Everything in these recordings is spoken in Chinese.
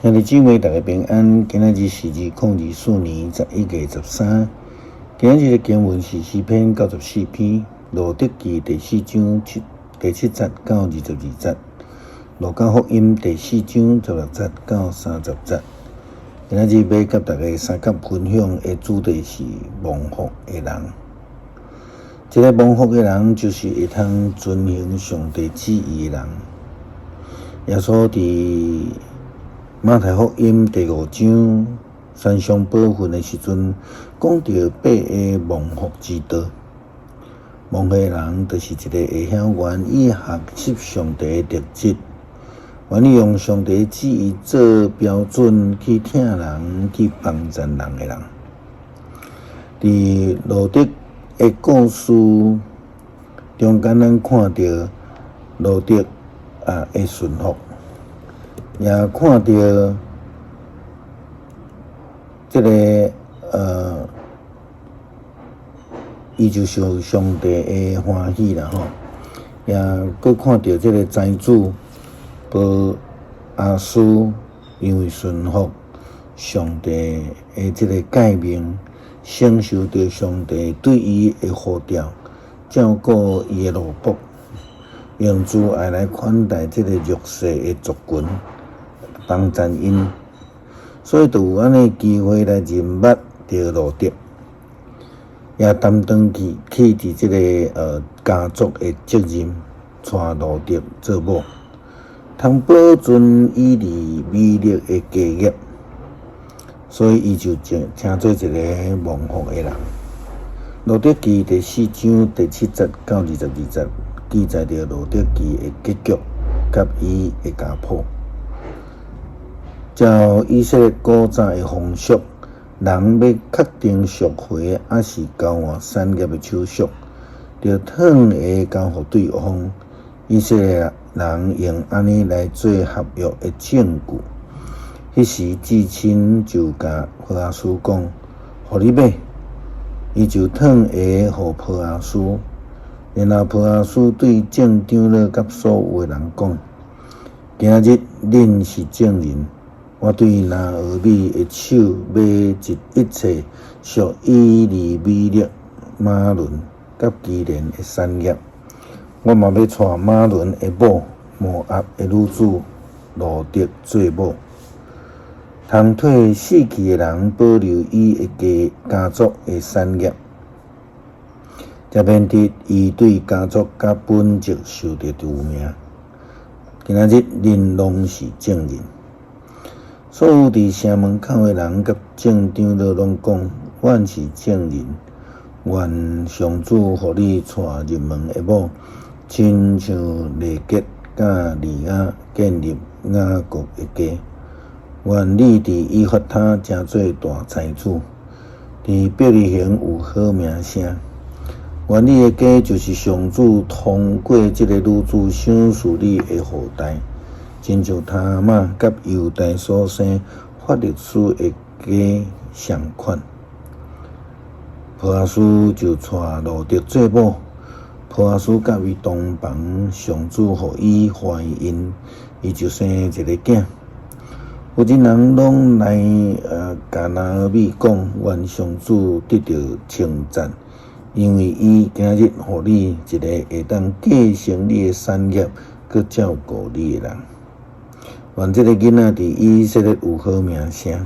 兄弟姊妹，大家平安。今仔日是2024年11月13。今仔日的经文是诗篇94篇，路得记第4章第7节到22节，路加福音第4章16节到30节。今仔日要甲大家三角分享的主题是蒙福的人。这个蒙福的人，就是会通遵行上帝旨意的人。耶稣伫马太福音第5章山上宝训的时阵，讲到8个蒙福之道。蒙福的人，就是一个会晓愿意学习上帝的特质，愿意用上帝旨意做标准去听人、去帮助人的人。伫路得的故事中间，咱看到路得的顺服。也看到这个伊就受上帝的欢喜啦吼，也佫看到这个财主波阿斯因为顺服上帝的这个诫命，承受着上帝对伊的呼召，照顾伊的奴仆，用慈爱来款待这个弱势的族群。帮助因，所以就有安尼机会来认捌着路得，也担当起伫这个家族的责任，带路得做某，通保存伊伫美丽的家业，所以伊就称做一个蒙福的人。路得记第4章第7节到22节，记载着路得记的结局，甲伊的家谱。照以色列古早的风俗，人要确定赎回，还是交换产业的手续，就转下交互对方。以色列人用安尼来做合约的证据。迄时至亲就甲波阿斯讲：“互你买。”伊就转下互波阿斯，然后波阿斯对众长老甲所有的人讲：“今日恁是证人。我对拿俄米的手买一切属伊利米勒、马伦甲基连的产业。我嘛要带马伦的某摩押的女子路得做某，通替死去的人保留伊的家族的产业，才免得伊对家族甲本籍受到污名。今仔日恁拢是证人。所有伫城门口的人甲众长老拢讲：“阮是证人，愿上主互你带入门的某，亲像利结甲利亚建立雅各的家。愿你伫以法他成做大财主，伫伯利恒有好名声。愿你的家就是上主通过这个女子赏赐你的后代。”亲像他玛甲犹大所生法律师的家相款。波阿斯就带路得做某，波阿斯甲伊同房，上主互伊怀孕，伊就生一个囝。有啲人拢来甲拿俄米讲，愿上主得到称赞，因为伊今日互你一个会当继承你的产业，佮照顾你的人。愿这个囡仔伫以色列有好名声，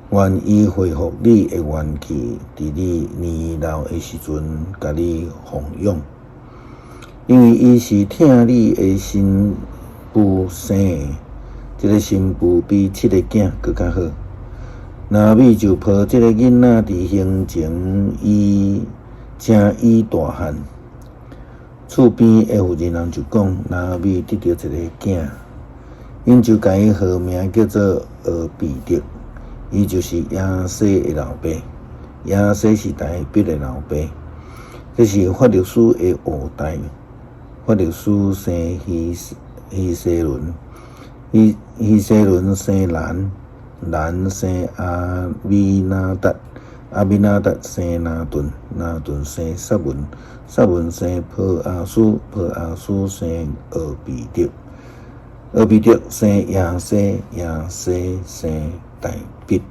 愿伊恢复你的元气，伫你年老的时阵，甲你奉养。因为伊是听你的新妇生的，这个新妇比7个囝更较好。拿米就抱这个囡仔伫胸前，正伊大汉。厝边的妇人就讲：拿米得到一个囝。因就甲伊号名叫做俄比得，伊就是亚西的老爸。亚西是大毕的老爸，这是法律师的后代。法律师生希西伦，希西伦生兰，兰生阿米纳达，阿米纳达生拿顿，拿顿生撒文，撒文生波阿斯，波阿斯生俄比得。俄彼得生亚西，亚西生大毕。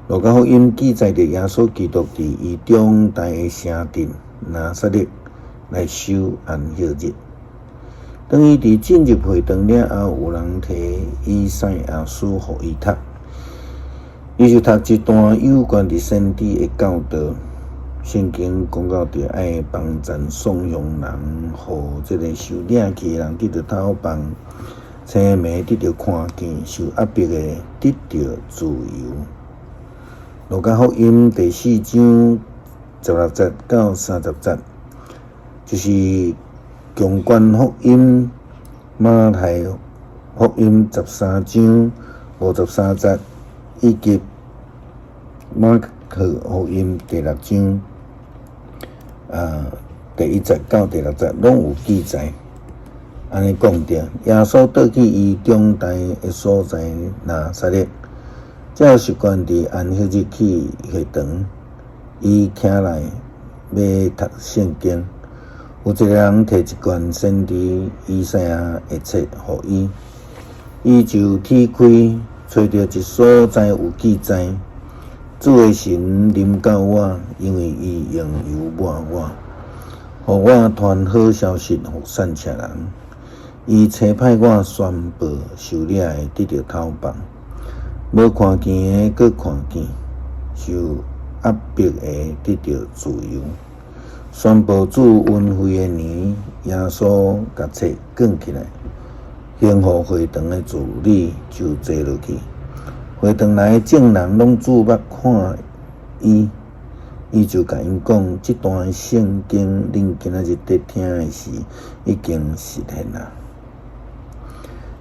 路加福音记载着耶稣基督伫伊长大的城镇拿撒勒来守安息日。当伊伫进入会堂了后，有人摕以赛亚书互伊读，伊就读一段有关伫先知的教导。圣经讲到着爱帮赞颂扬人，互这个受领去的人得到讨饭，青眉得到看见，受压迫的得到自由。路加福音第4章16节到30节，就是强冠福音、马太福音13章53节，以及马可福音第6章第1节到第6节，拢有记载。安尼讲着，耶稣倒去伊长大的所在拿撒勒。这习惯伫安息日去会堂，伊徛来要读圣经。有一个人摕一卷先知以赛亚的册互伊，伊就踢开，找到一所在有记载：主的神临到我，因为伊用油抹我，互我传好消息互散车人。伊差派我宣布受掠的得到讨饭。无看见的，阁看见；受压迫的，得到自由。宣布主恩惠的年，耶稣甲册卷起来，献互会堂的助理就坐落去。会堂内的众人拢注目看伊，伊就甲因讲：这段圣经恁今仔日在听的时，已经实现了。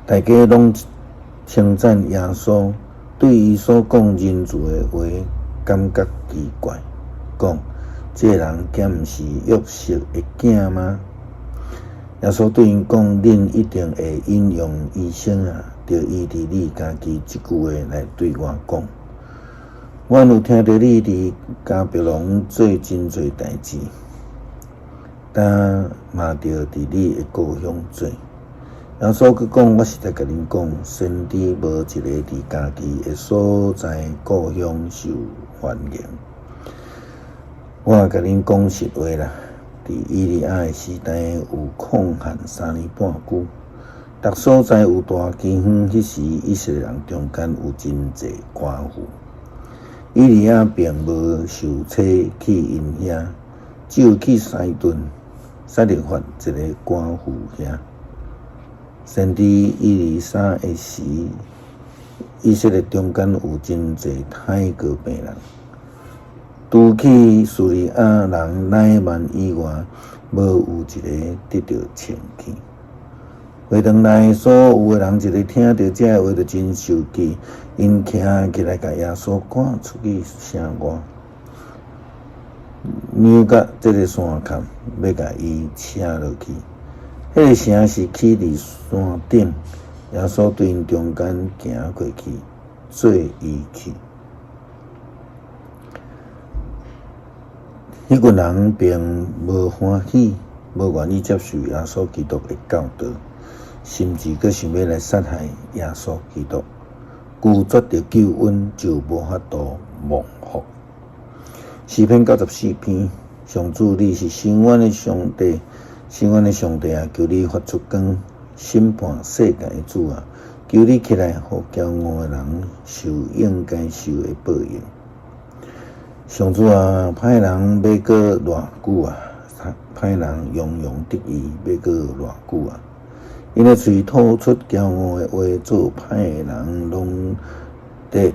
大家拢称赞耶稣。对伊所讲人子的话感觉奇怪，讲这人敢毋是约瑟的囝吗？耶稣对因讲：恁一定会引用医生啊，着依伫你家己即句话来对我讲。我有听到你伫迦百农做真侪代志，但嘛着伫你的故乡做。耶稣佫讲：我实在甲恁讲，先知无一个伫家己的所在故乡受欢迎。我甲恁讲实话啦，伫以利亚的时代有空闲3年半久，逐所在有大饥荒，迄时以色列人中间有真侪寡妇。以利亚并无受差去因遐，只有去西顿撒勒法一个寡妇遐。先知以利沙的时，以色列中间有真侪太过病人，除去叙利亚人乃曼以外，无有一个得到清气。会堂内所有的人一个听到这话，就真受气，因徛起来甲耶稣赶出去城外，扭到这个山坎，要甲伊车落去。迄个城是起伫山顶，耶稣对因中间行过去，做伊去。迄群人并无欢喜，无愿意接受耶稣基督的教导，甚至阁想要来杀害耶稣基督。拒绝着救恩，就无法度蒙福。诗篇94篇，上主，你是伸冤的上帝。伸冤的上帝啊，求你发出光，审判世界的主啊，求你起来，互骄傲的人受应该受的报应。上主啊，歹人要过偌久啊？歹人洋洋得意要过偌久啊？因的嘴吐出骄傲的话，做歹的人拢得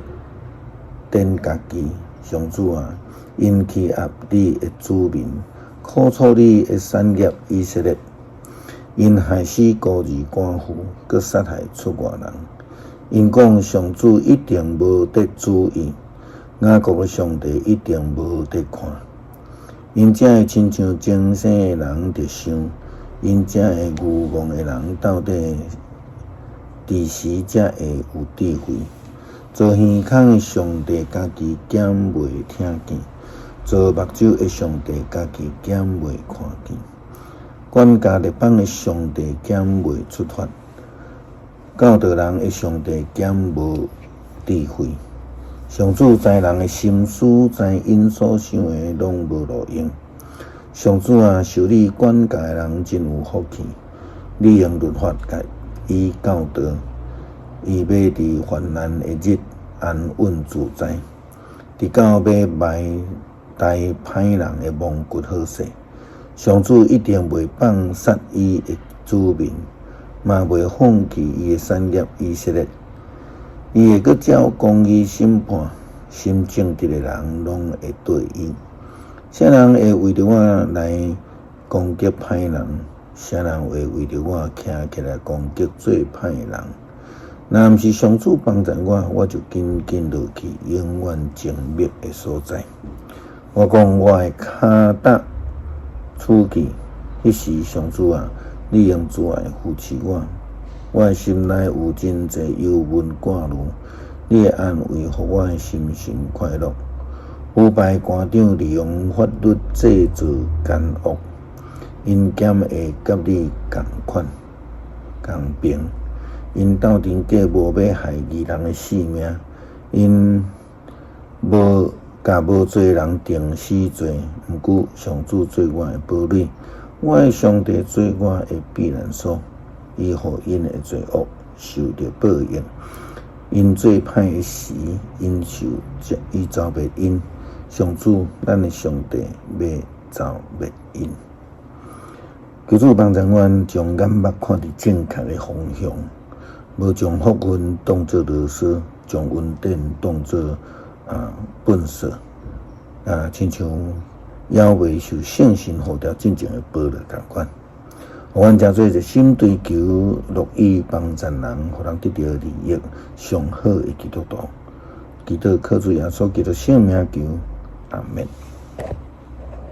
等家己。上主啊，因欺压你的子民。苦楚你的产业以色列，因害死孤儿寡妇，佮杀害出外人。因讲上主一定无得注意，雅各的上帝一定无得看。因这会亲像精醒的人着想，因这会愚妄的人到底伫时才会有智慧。做耳孔的上帝家己减袂听见。做目睭的上帝，家己减袂看见；管家列邦的上帝减袂出发；教导人的上帝减无智慧。上主知人的心思，知因所想的拢无路用。上主啊，受你管教的人真有福气。你用律法甲伊教导，伊要伫患难的日安稳自在。直到要埋台歹人的蒙骨好势。上主一定袂放杀伊的子民，嘛袂放弃伊的产业以色列。伊会阁照公义审判，心正直的人拢会对伊。啥人会为着我来攻击歹人？啥人会为着我徛起来攻击最歹的人？若毋是上主帮助我，我就紧紧落去永远静谧的所在。我讲我的骹踏出去，迄时上主啊，你用慈爱扶持我。我的心内有真侪忧闷挂虑，你的安慰，互我的心情快乐。腐败官长利用法律制造奸恶，因减会甲你共款共病，因斗阵计谋要害义人的性命，因无甲无罪人定死罪。毋过上主做我的堡垒，我的上帝做我的避难所。伊互因的罪恶受着报应，因做歹的时，因伊遭灭因。上主，咱的上帝要遭灭因。求主帮助阮，将眼目看伫正确的方向，无将福分当作啰嗦，将恩典当作粪扫。亲像要未受圣神呼召真正的保罗共款。阮诚做一心追求乐意帮助人，互人得到利益，上好的基督徒。祈祷靠主耶稣基督圣名求，阿们。